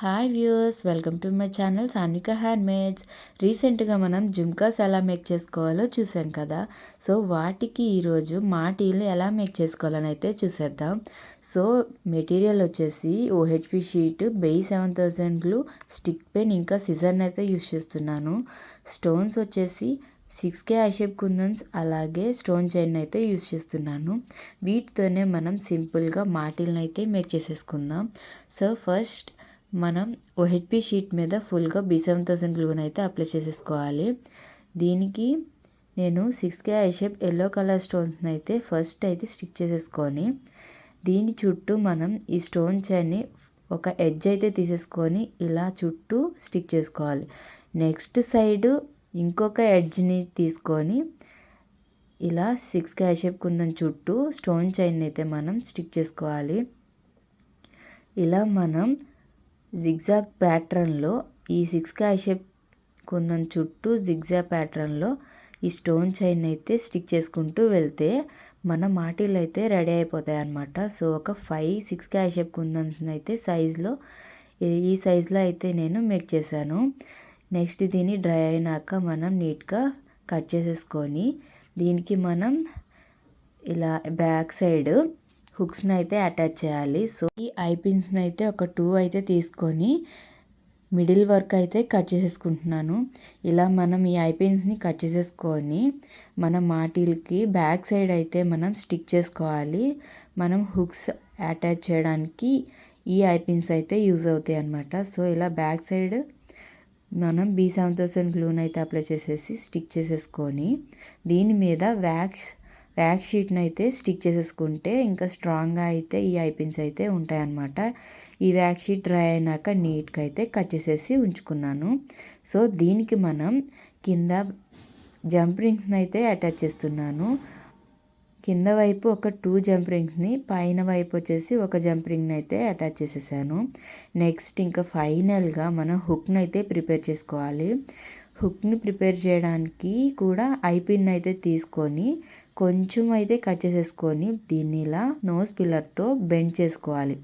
Hi viewers, welcome to my channel Sanvika handmades. రీసెంట్గా మనం జుమ్కాస్ ఎలా మేక్ చేసుకోవాలో చూసాం కదా. సో వాటికి ఈరోజు మాటీలు ఎలా మేక్ చేసుకోవాలని అయితే చూసేద్దాం. సో మెటీరియల్ వచ్చేసి ఓహెచ్పి షీట్, బెయి 7000 గ్లూ, స్టిక్ పెన్, ఇంకా సిజర్ని అయితే యూస్ చేస్తున్నాను. స్టోన్స్ వచ్చేసి 6K ఐషేప్ కుందన్స్, అలాగే స్టోన్ చైన్ అయితే యూస్ చేస్తున్నాను. వీటితోనే మనం సింపుల్గా మాటీలను అయితే మేక్ చేసేసుకుందాం. సో ఫస్ట్ మనం ఓహెచ్పి షీట్ మీద ఫుల్గా B7000 గ్లూని అయితే అప్లై చేసేసుకోవాలి. దీనికి నేను 6K ఐషేప్ ఎల్లో కలర్ స్టోన్స్ని అయితే ఫస్ట్ అయితే స్టిక్ చేసేసుకొని, దీని చుట్టూ మనం ఈ స్టోన్ చైన్ని ఒక ఎడ్జ్ అయితే తీసేసుకొని ఇలా చుట్టూ స్టిక్ చేసుకోవాలి. నెక్స్ట్ సైడ్ ఇంకొక ఎడ్జ్ని తీసుకొని ఇలా 6K ఐషేప్ కుందన్ చుట్టూ స్టోన్ చైన్ అయితే మనం స్టిక్ చేసుకోవాలి. ఇలా మనం జిగ్జాగ్ ప్యాటర్న్లో ఈ 6K ఐషేప్ కుందన్ చుట్టూ జిగ్జాగ్ ప్యాటర్న్లో ఈ స్టోన్ చైన్ అయితే స్టిక్ చేసుకుంటూ వెళ్తే మన మాటీలు అయితే రెడీ అయిపోతాయి అన్నమాట. సో ఒక 5-6K ఐషేప్ కుందన్స్ని అయితే సైజులో ఈ సైజులో అయితే నేను మేక్ చేశాను. నెక్స్ట్ దీన్ని డ్రై అయినాక మనం నీట్గా కట్ చేసేసుకొని దీనికి మనం ఇలా బ్యాక్ సైడ్ హుక్స్ని అయితే అటాచ్ చేయాలి. సో ఈ ఐపిన్స్ని అయితే ఒక 2 అయితే తీసుకొని మిడిల్ వర్క్ అయితే కట్ చేసేసుకుంటున్నాను. ఇలా మనం ఈ ఐపిన్స్ని కట్ చేసేసుకొని మన మాటీలకి బ్యాక్ సైడ్ అయితే మనం స్టిక్ చేసుకోవాలి. మనం హుక్స్ అటాచ్ చేయడానికి ఈ ఐపిన్స్ అయితే యూజ్ అవుతాయి అన్నమాట. సో ఇలా బ్యాక్ సైడ్ మనం B7000 గ్లూని అయితే అప్లై చేసేసి స్టిక్ చేసేసుకొని దీని మీద వ్యాక్స్ షీట్ని అయితే స్టిక్ చేసేసుకుంటే ఇంకా స్ట్రాంగ్గా అయితే ఈ ఐపిన్స్ అయితే ఉంటాయన్నమాట. ఈ వ్యాక్స్ షీట్ డ్రై అయినాక నీట్గా అయితే కట్ చేసేసి ఉంచుకున్నాను. సో దీనికి మనం కింద జంప్ రింగ్స్ని అయితే అటాచ్ చేస్తున్నాను. కింద వైపు ఒక 2 జంప్ రింగ్స్ని, పైన వైపు వచ్చేసి ఒక జంప్ రింగ్ని అయితే అటాచ్ చేసేసాను. నెక్స్ట్ ఇంకా ఫైనల్గా మనం హుక్ని అయితే ప్రిపేర్ చేసుకోవాలి. హుక్ని ప్రిపేర్ చేయడానికి కూడా ఐపిన్ అయితే తీసుకొని కొంచెం అయితే కట్ చేసేసుకొని దీన్ని ఇలా నోస్ పిల్లర్తో బెండ్ చేసుకోవాలి.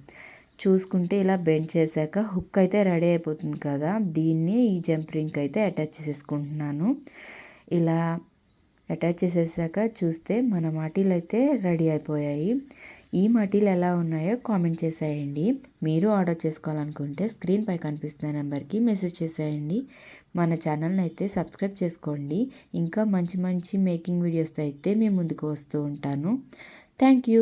చూసుకుంటే ఇలా బెండ్ చేశాక హుక్ అయితే రెడీ అయిపోతుంది కదా. దీన్ని ఈ జంప్ రింగ్ అయితే అటాచ్ చేసేసుకుంటున్నాను. ఇలా అటాచ్ చేసేసాక చూస్తే మన మాటీలు అయితే రెడీ అయిపోయాయి. ఈ మాటీలు ఎలా ఉన్నాయో కామెంట్ చేసేయండి. మీరు ఆర్డర్ చేసుకోవాలనుకుంటే స్క్రీన్ పై కనిపిస్తున్న నెంబర్కి మెసేజ్ చేసేయండి. మన ఛానల్ని అయితే సబ్స్క్రైబ్ చేసుకోండి. ఇంకా మంచి మంచి మేకింగ్ వీడియోస్తో అయితే మీ ముందుకు వస్తూ ఉంటాను. Thank you.